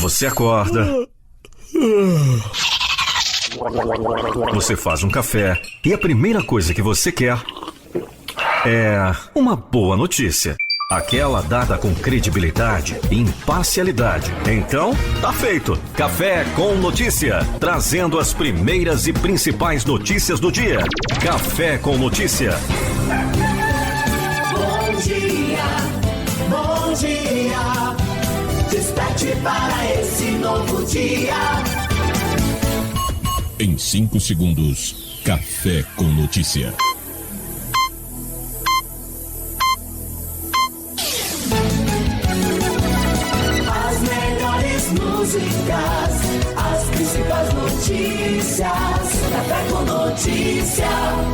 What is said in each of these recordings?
Você acorda. Você faz um café e a primeira coisa que você quer é uma boa notícia. Aquela dada com credibilidade e imparcialidade. Então, tá feito. Café com Notícia. Trazendo as primeiras e principais notícias do dia. Café com Notícia. Bom dia, bom dia. Desperte para esse novo dia. Em 5 segundos, Café com Notícia. As melhores músicas, as principais notícias. Café com Notícia.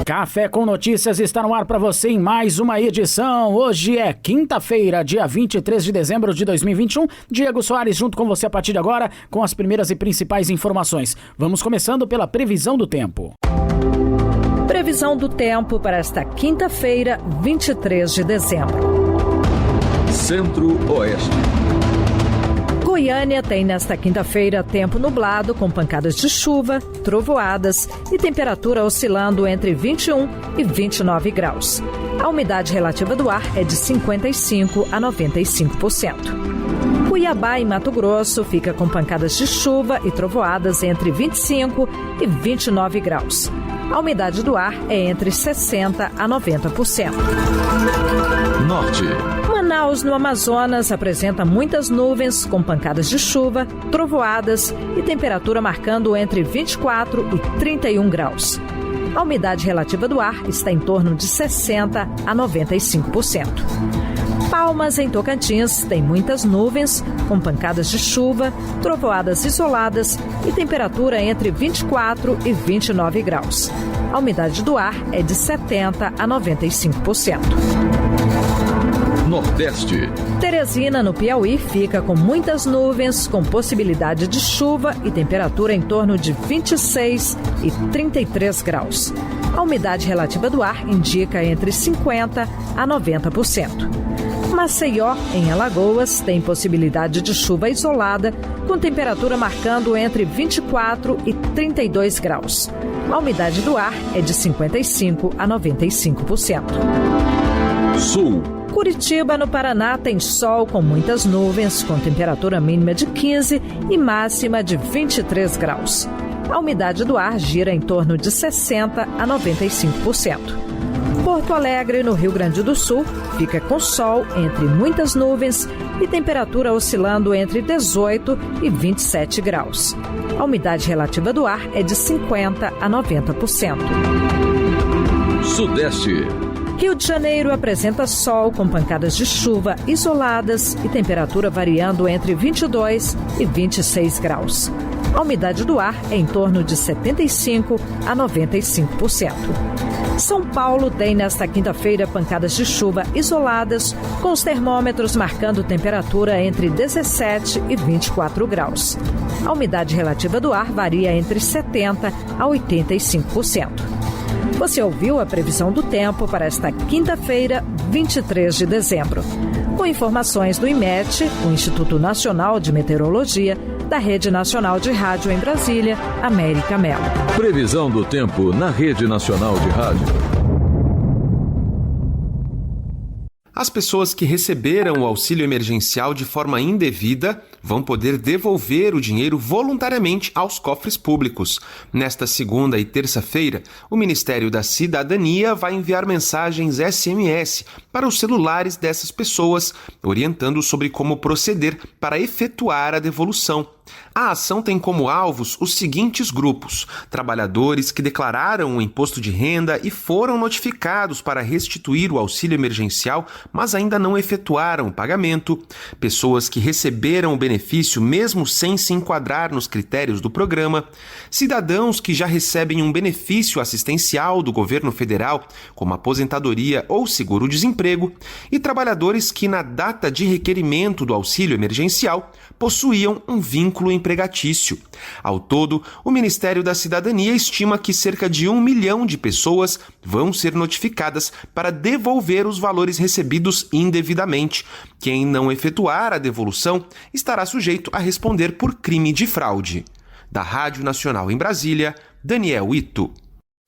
Café com Notícias está no ar para você em mais uma edição. Hoje é quinta-feira, dia 23 de dezembro de 2021. Diego Soares junto com você a partir de agora com as primeiras e principais informações. Vamos começando pela previsão do tempo. Previsão do tempo para esta quinta-feira, 23 de dezembro. Centro-Oeste. Goiânia tem nesta quinta-feira tempo nublado com pancadas de chuva, trovoadas e temperatura oscilando entre 21 e 29 graus. A umidade relativa do ar é de 55% a 95%. Cuiabá e Mato Grosso fica com pancadas de chuva e trovoadas entre 25 e 29 graus. A umidade do ar é entre 60% a 90%. Norte. Manaus, no Amazonas, apresenta muitas nuvens com pancadas de chuva, trovoadas e temperatura marcando entre 24 e 31 graus. A umidade relativa do ar está em torno de 60% a 95%. Palmas, em Tocantins, tem muitas nuvens, com pancadas de chuva, trovoadas isoladas e temperatura entre 24 e 29 graus. A umidade do ar é de 70% a 95%. Nordeste. Teresina, no Piauí, fica com muitas nuvens, com possibilidade de chuva e temperatura em torno de 26 e 33 graus. A umidade relativa do ar indica entre 50% a 90%. Maceió, em Alagoas, tem possibilidade de chuva isolada, com temperatura marcando entre 24 e 32 graus. A umidade do ar é de 55% a 95%. Sul. Curitiba, no Paraná, tem sol com muitas nuvens, com temperatura mínima de 15 e máxima de 23 graus. A umidade do ar gira em torno de 60% a 95%. Porto Alegre, no Rio Grande do Sul, fica com sol entre muitas nuvens e temperatura oscilando entre 18 e 27 graus. A umidade relativa do ar é de 50% a 90%. Sudeste. Rio de Janeiro apresenta sol com pancadas de chuva isoladas e temperatura variando entre 22 e 26 graus. A umidade do ar é em torno de 75% a 95%. São Paulo tem nesta quinta-feira pancadas de chuva isoladas, com os termômetros marcando temperatura entre 17 e 24 graus. A umidade relativa do ar varia entre 70% a 85%. Você ouviu a previsão do tempo para esta quinta-feira, 23 de dezembro. Com informações do IMET, o Instituto Nacional de Meteorologia, da Rede Nacional de Rádio em Brasília, América Mello. Previsão do tempo na Rede Nacional de Rádio. As pessoas que receberam o auxílio emergencial de forma indevida vão poder devolver o dinheiro voluntariamente aos cofres públicos. Nesta segunda e terça-feira, o Ministério da Cidadania vai enviar mensagens SMS para os celulares dessas pessoas, orientando sobre como proceder para efetuar a devolução. A ação tem como alvos os seguintes grupos: trabalhadores que declararam o imposto de renda e foram notificados para restituir o auxílio emergencial, mas ainda não efetuaram o pagamento; pessoas que receberam o benefício mesmo sem se enquadrar nos critérios do programa; cidadãos que já recebem um benefício assistencial do governo federal, como aposentadoria ou seguro-desemprego; e trabalhadores que, na data de requerimento do auxílio emergencial, possuíam um vínculo vínculo empregatício. Ao todo, o Ministério da Cidadania estima que cerca de 1 milhão de pessoas vão ser notificadas para devolver os valores recebidos indevidamente. Quem não efetuar a devolução estará sujeito a responder por crime de fraude. Da Rádio Nacional em Brasília, Daniel Ito.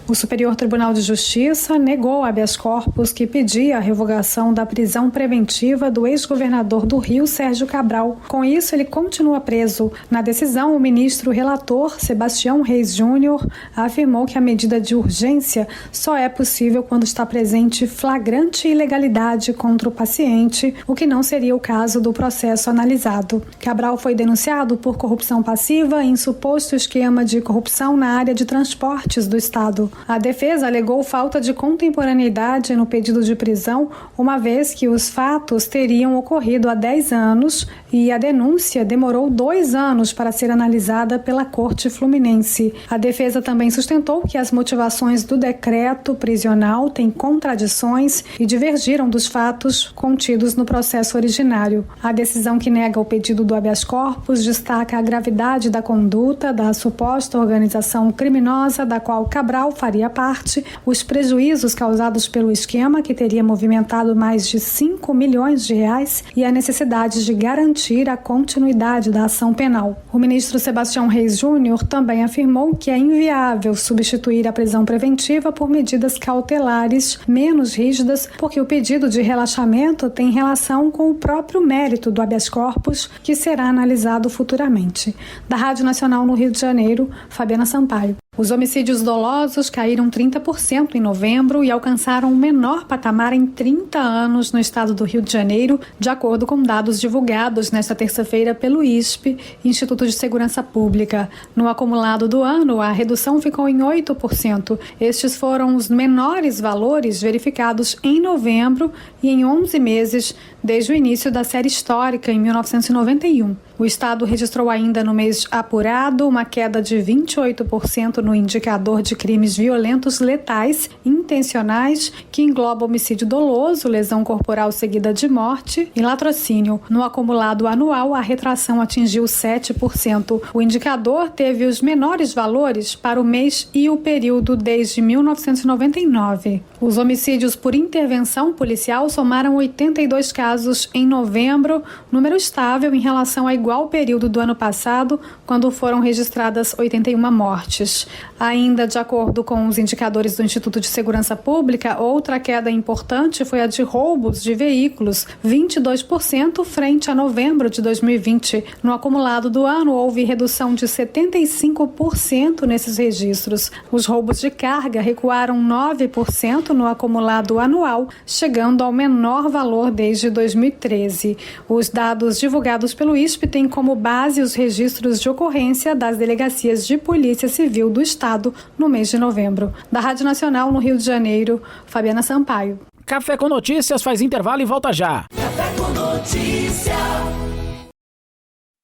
O Superior Tribunal de Justiça negou habeas corpus que pedia a revogação da prisão preventiva do ex-governador do Rio, Sérgio Cabral. Com isso, ele continua preso. Na decisão, o ministro relator, Sebastião Reis Júnior, afirmou que a medida de urgência só é possível quando está presente flagrante ilegalidade contra o paciente, o que não seria o caso do processo analisado. Cabral foi denunciado por corrupção passiva em suposto esquema de corrupção na área de transportes do Estado. A defesa alegou falta de contemporaneidade no pedido de prisão, uma vez que os fatos teriam ocorrido há 10 anos e a denúncia demorou 2 anos para ser analisada pela Corte Fluminense. A defesa também sustentou que as motivações do decreto prisional têm contradições e divergiram dos fatos contidos no processo originário. A decisão que nega o pedido do habeas corpus destaca a gravidade da conduta da suposta organização criminosa da qual Cabral faria parte, os prejuízos causados pelo esquema, que teria movimentado mais de 5 milhões de reais, e a necessidade de garantir a continuidade da ação penal. O ministro Sebastião Reis Júnior também afirmou que é inviável substituir a prisão preventiva por medidas cautelares menos rígidas, porque o pedido de relaxamento tem relação com o próprio mérito do habeas corpus, que será analisado futuramente. Da Rádio Nacional no Rio de Janeiro, Fabiana Sampaio. Os homicídios dolosos caíram 30% em novembro e alcançaram o menor patamar em 30 anos no estado do Rio de Janeiro, de acordo com dados divulgados nesta terça-feira pelo ISP, Instituto de Segurança Pública. No acumulado do ano, a redução ficou em 8%. Estes foram os menores valores verificados em novembro e em 11 meses desde o início da série histórica, em 1991. O estado registrou ainda no mês apurado uma queda de 28% no indicador de crimes violentos letais intencionais, que engloba homicídio doloso, lesão corporal seguida de morte e latrocínio. No acumulado anual, a retração atingiu 7%. O indicador teve os menores valores para o mês e o período desde 1999. Os homicídios por intervenção policial somaram 82 casos em novembro, número estável em relação ao igual período do ano passado, quando foram registradas 81 mortes. Ainda de acordo com os indicadores do Instituto de Segurança Pública, outra queda importante foi a de roubos de veículos, 22% frente a novembro de 2020. No acumulado do ano, houve redução de 75% nesses registros. Os roubos de carga recuaram 9% no acumulado anual, chegando ao menor valor desde 2013. Os dados divulgados pelo ISP têm como base os registros de ocorrência das delegacias de Polícia Civil do Estado no mês de novembro. Da Rádio Nacional no Rio de Janeiro, Fabiana Sampaio. Café com Notícias faz intervalo e volta já. Café com Notícia.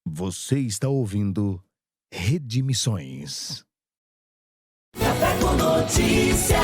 Você está ouvindo Rede Missões. Café com Notícia.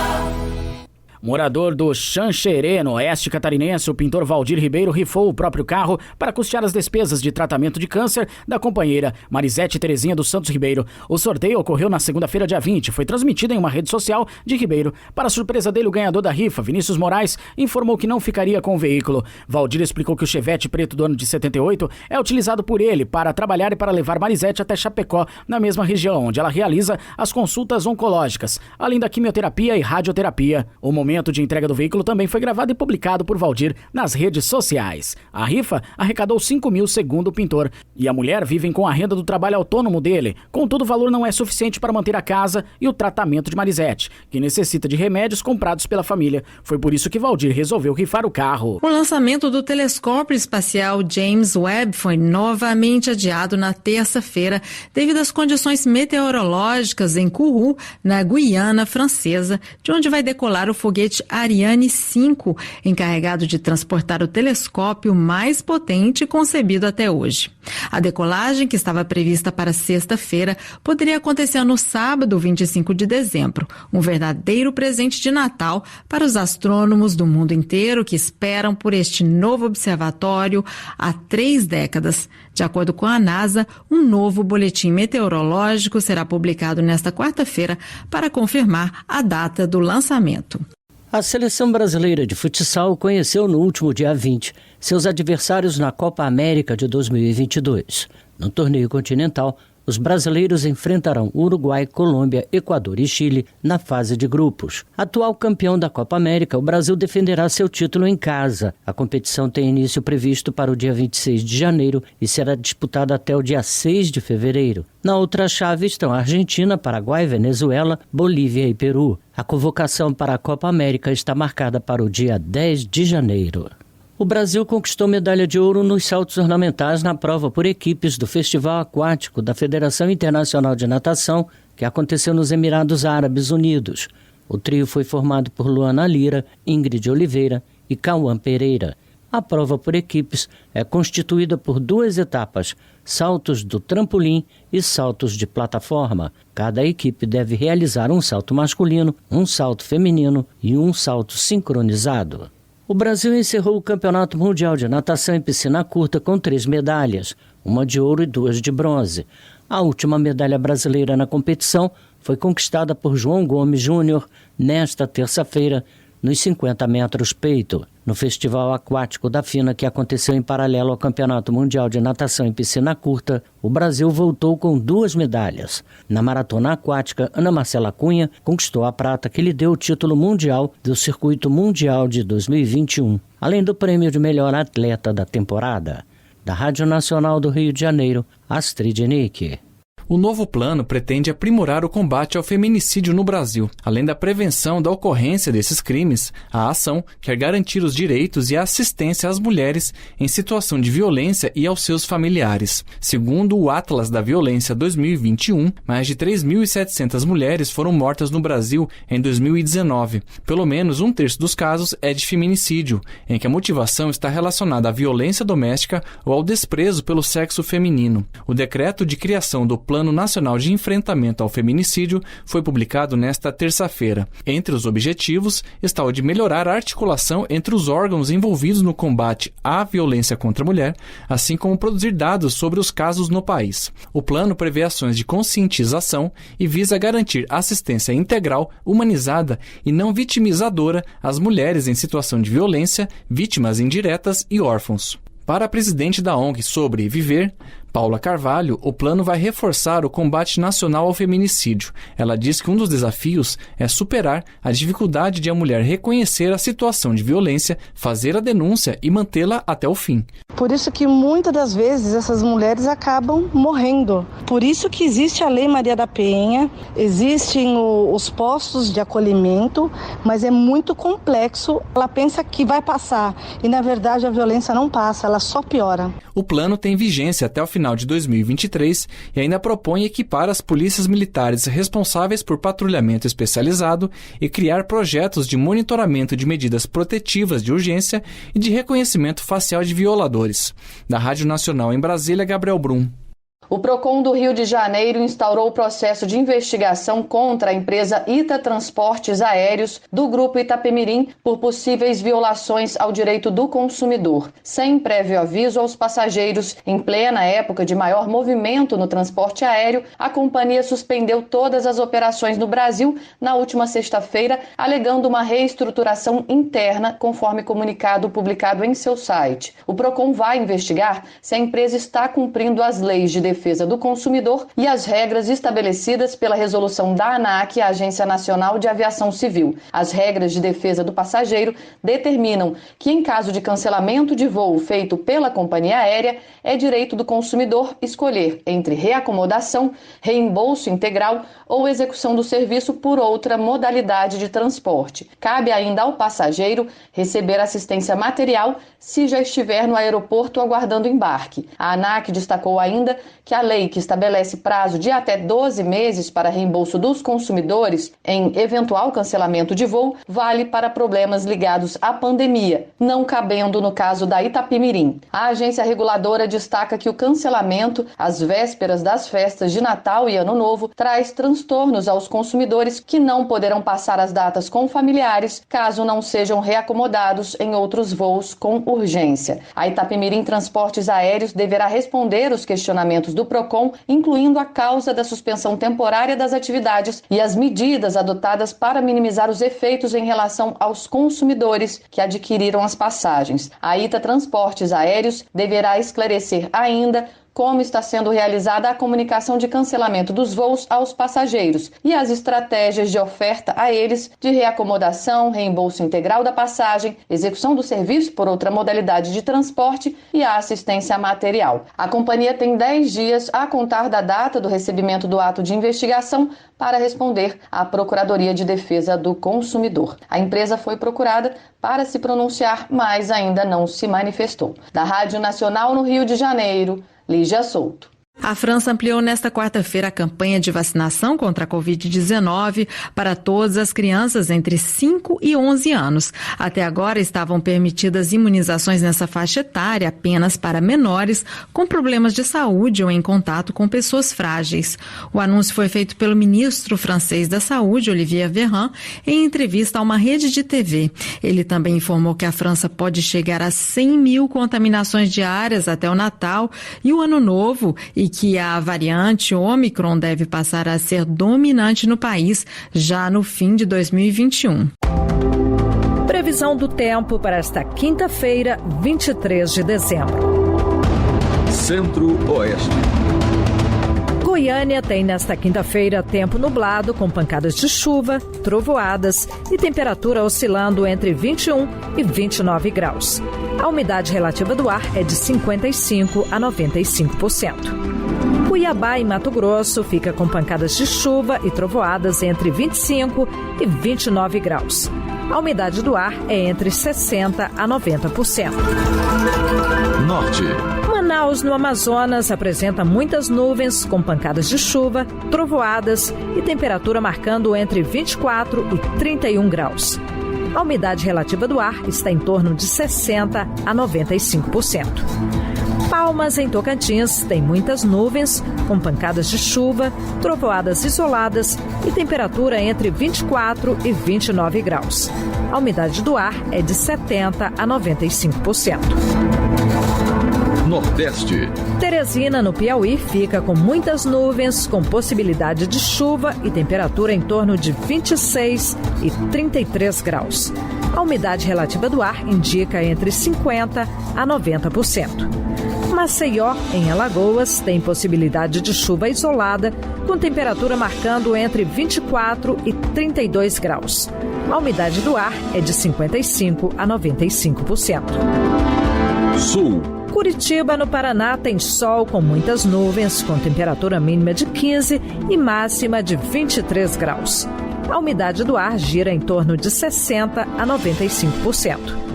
Morador do Xanxerê, no oeste catarinense, o pintor Valdir Ribeiro rifou o próprio carro para custear as despesas de tratamento de câncer da companheira Marisete Terezinha dos Santos Ribeiro. O sorteio ocorreu na segunda-feira, dia 20. Foi transmitido em uma rede social de Ribeiro. Para surpresa dele, o ganhador da rifa, Vinícius Moraes, informou que não ficaria com o veículo. Valdir explicou que o Chevette preto do ano de 78 é utilizado por ele para trabalhar e para levar Marisete até Chapecó, na mesma região, onde ela realiza as consultas oncológicas, além da quimioterapia e radioterapia. O momento de entrega do veículo também foi gravado e publicado por Valdir nas redes sociais. A rifa arrecadou 5 mil, segundo o pintor, e a mulher vivem com a renda do trabalho autônomo dele. Contudo, o valor não é suficiente para manter a casa e o tratamento de Marisete, que necessita de remédios comprados pela família. Foi por isso que Valdir resolveu rifar o carro. O lançamento do telescópio espacial James Webb foi novamente adiado na terça-feira devido às condições meteorológicas em Kourou, na Guiana Francesa, de onde vai decolar o foguete Ariane 5, encarregado de transportar o telescópio mais potente concebido até hoje. A decolagem, que estava prevista para sexta-feira, poderia acontecer no sábado, 25 de dezembro, um verdadeiro presente de Natal para os astrônomos do mundo inteiro que esperam por este novo observatório há 3 décadas. De acordo com a NASA, um novo boletim meteorológico será publicado nesta quarta-feira para confirmar a data do lançamento. A seleção brasileira de futsal conheceu no último dia 20 seus adversários na Copa América de 2022. No torneio continental, os brasileiros enfrentarão Uruguai, Colômbia, Equador e Chile na fase de grupos. Atual campeão da Copa América, o Brasil defenderá seu título em casa. A competição tem início previsto para o dia 26 de janeiro e será disputada até o dia 6 de fevereiro. Na outra chave estão Argentina, Paraguai, Venezuela, Bolívia e Peru. A convocação para a Copa América está marcada para o dia 10 de janeiro. O Brasil conquistou medalha de ouro nos saltos ornamentais na prova por equipes do Festival Aquático da Federação Internacional de Natação, que aconteceu nos Emirados Árabes Unidos. O trio foi formado por Luana Lira, Ingrid Oliveira e Cauã Pereira. A prova por equipes é constituída por 2 etapas, saltos do trampolim e saltos de plataforma. Cada equipe deve realizar um salto masculino, um salto feminino e um salto sincronizado. O Brasil encerrou o Campeonato Mundial de Natação em Piscina Curta com 3 medalhas, uma de ouro e 2 de bronze. A última medalha brasileira na competição foi conquistada por João Gomes Júnior nesta terça-feira, nos 50 metros peito. No Festival Aquático da FINA, que aconteceu em paralelo ao Campeonato Mundial de Natação em Piscina Curta, o Brasil voltou com 2 medalhas. Na maratona aquática, Ana Marcela Cunha conquistou a prata, que lhe deu o título mundial do Circuito Mundial de 2021, além do prêmio de melhor atleta da temporada. Da Rádio Nacional do Rio de Janeiro, Astrid Nick. O novo plano pretende aprimorar o combate ao feminicídio no Brasil. Além da prevenção da ocorrência desses crimes, a ação quer garantir os direitos e a assistência às mulheres em situação de violência e aos seus familiares. Segundo o Atlas da Violência 2021, mais de 3.700 mulheres foram mortas no Brasil em 2019. Pelo menos 1/3 dos casos é de feminicídio, em que a motivação está relacionada à violência doméstica ou ao desprezo pelo sexo feminino. O decreto de criação do Plano Nacional de Enfrentamento ao Feminicídio foi publicado nesta terça-feira. Entre os objetivos está o de melhorar a articulação entre os órgãos envolvidos no combate à violência contra a mulher, assim como produzir dados sobre os casos no país. O plano prevê ações de conscientização e visa garantir assistência integral, humanizada e não vitimizadora às mulheres em situação de violência, vítimas indiretas e órfãos. Para a presidente da ONG Sobre Viver, Paula Carvalho, o plano vai reforçar o combate nacional ao feminicídio. Ela diz que um dos desafios é superar a dificuldade de a mulher reconhecer a situação de violência, fazer a denúncia e mantê-la até o fim. Por isso que muitas das vezes essas mulheres acabam morrendo. Por isso que existe a Lei Maria da Penha, existem os postos de acolhimento, mas é muito complexo. Ela pensa que vai passar e na verdade a violência não passa, ela só piora. O plano tem vigência até o final de 2023 e ainda propõe equipar as polícias militares responsáveis por patrulhamento especializado e criar projetos de monitoramento de medidas protetivas de urgência e de reconhecimento facial de violadores. Da Rádio Nacional em Brasília, Gabriel Brum. O PROCON do Rio de Janeiro instaurou o processo de investigação contra a empresa Ita Transportes Aéreos do Grupo Itapemirim por possíveis violações ao direito do consumidor. Sem prévio aviso aos passageiros, em plena época de maior movimento no transporte aéreo, a companhia suspendeu todas as operações no Brasil na última sexta-feira, alegando uma reestruturação interna, conforme comunicado publicado em seu site. O PROCON vai investigar se a empresa está cumprindo as leis de defesa do consumidor e as regras estabelecidas pela resolução da ANAC, a Agência Nacional de Aviação Civil. As regras de defesa do passageiro determinam que, em caso de cancelamento de voo feito pela companhia aérea, é direito do consumidor escolher entre reacomodação, reembolso integral ou execução do serviço por outra modalidade de transporte. Cabe ainda ao passageiro receber assistência material se já estiver no aeroporto aguardando embarque. A ANAC destacou ainda que a lei que estabelece prazo de até 12 meses para reembolso dos consumidores em eventual cancelamento de voo vale para problemas ligados à pandemia, não cabendo no caso da Itapemirim. A agência reguladora destaca que o cancelamento às vésperas das festas de Natal e Ano Novo traz transtornos aos consumidores que não poderão passar as datas com familiares caso não sejam reacomodados em outros voos com urgência. A Itapemirim Transportes Aéreos deverá responder os questionamentos do PROCON, incluindo a causa da suspensão temporária das atividades e as medidas adotadas para minimizar os efeitos em relação aos consumidores que adquiriram as passagens. A ITA Transportes Aéreos deverá esclarecer ainda como está sendo realizada a comunicação de cancelamento dos voos aos passageiros e as estratégias de oferta a eles de reacomodação, reembolso integral da passagem, execução do serviço por outra modalidade de transporte e a assistência material. A companhia tem 10 dias a contar da data do recebimento do ato de investigação para responder à Procuradoria de Defesa do Consumidor. A empresa foi procurada para se pronunciar, mas ainda não se manifestou. Da Rádio Nacional no Rio de Janeiro, Lígia Souto. A França ampliou nesta quarta-feira a campanha de vacinação contra a Covid-19 para todas as crianças entre 5 e 11 anos. Até agora estavam permitidas imunizações nessa faixa etária apenas para menores com problemas de saúde ou em contato com pessoas frágeis. O anúncio foi feito pelo ministro francês da Saúde, Olivier Véran, em entrevista a uma rede de TV. Ele também informou que a França pode chegar a 100 mil contaminações diárias até o Natal e o Ano Novo e que a variante Ômicron deve passar a ser dominante no país já no fim de 2021. Previsão do tempo para esta quinta-feira, 23 de dezembro. Centro-Oeste. Goiânia tem nesta quinta-feira tempo nublado com pancadas de chuva, trovoadas e temperatura oscilando entre 21 e 29 graus. A umidade relativa do ar é de 55% a 95%. Cuiabá, em Mato Grosso, fica com pancadas de chuva e trovoadas entre 25 e 29 graus. A umidade do ar é entre 60% a 90%. Norte. Manaus, no Amazonas, apresenta muitas nuvens com pancadas de chuva, trovoadas e temperatura marcando entre 24 e 31 graus. A umidade relativa do ar está em torno de 60% a 95%. Palmas, em Tocantins, tem muitas nuvens, com pancadas de chuva, trovoadas isoladas e temperatura entre 24 e 29 graus. A umidade do ar é de 70% a 95%. Nordeste. Teresina, no Piauí, fica com muitas nuvens, com possibilidade de chuva e temperatura em torno de 26 e 33 graus. A umidade relativa do ar indica entre 50% a 90%. Maceió, em Alagoas, tem possibilidade de chuva isolada, com temperatura marcando entre 24 e 32 graus. A umidade do ar é de 55% a 95%. Sul. Curitiba, no Paraná, tem sol com muitas nuvens, com temperatura mínima de 15 e máxima de 23 graus. A umidade do ar gira em torno de 60% a 95%.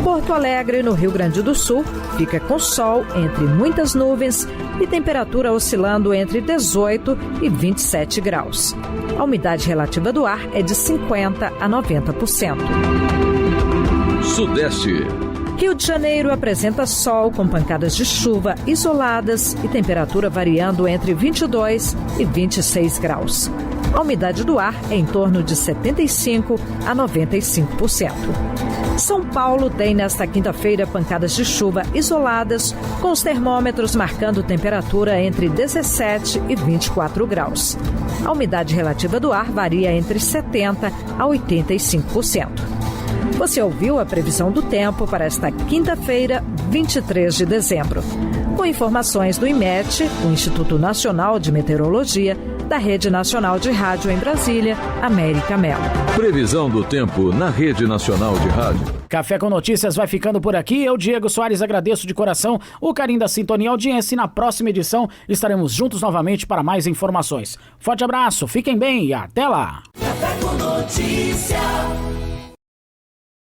Porto Alegre, no Rio Grande do Sul, fica com sol entre muitas nuvens e temperatura oscilando entre 18 e 27 graus. A umidade relativa do ar é de 50% a 90%. Sudeste. Rio de Janeiro apresenta sol com pancadas de chuva isoladas e temperatura variando entre 22 e 26 graus. A umidade do ar é em torno de 75% a 95%. São Paulo tem nesta quinta-feira pancadas de chuva isoladas, com os termômetros marcando temperatura entre 17 e 24 graus. A umidade relativa do ar varia entre 70% a 85%. Você ouviu a previsão do tempo para esta quinta-feira, 23 de dezembro. Com informações do IMET, o Instituto Nacional de Meteorologia, da Rede Nacional de Rádio em Brasília, América Mello. Previsão do tempo na Rede Nacional de Rádio. Café com Notícias vai ficando por aqui. Eu, Diego Soares, agradeço de coração o carinho da sintonia e audiência. E na próxima edição estaremos juntos novamente para mais informações. Forte abraço, fiquem bem e até lá. Café com Notícia.